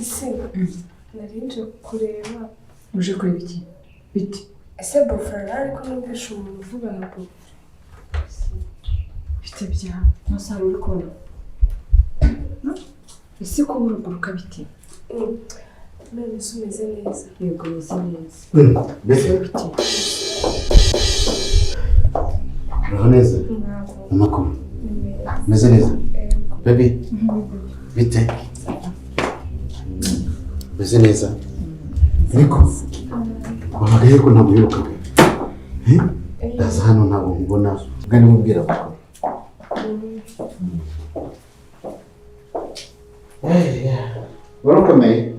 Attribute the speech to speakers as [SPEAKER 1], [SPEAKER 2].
[SPEAKER 1] ese narinje kureba
[SPEAKER 2] uje kureba iki biti
[SPEAKER 1] ese bofara ariko numvisha umuntu uvuga na bo
[SPEAKER 2] bite bya musaro urukundo ese ko uruguruka biti
[SPEAKER 1] none sumeze neza
[SPEAKER 2] yego meze neza
[SPEAKER 3] mbese
[SPEAKER 2] biti
[SPEAKER 3] uraho neza amakuru meze neza baby bite meze neza ariko wahagaye ko ntabwo yirukaga ndaza hano ntabwo nkubona bwari mubwira amakuru warakomeye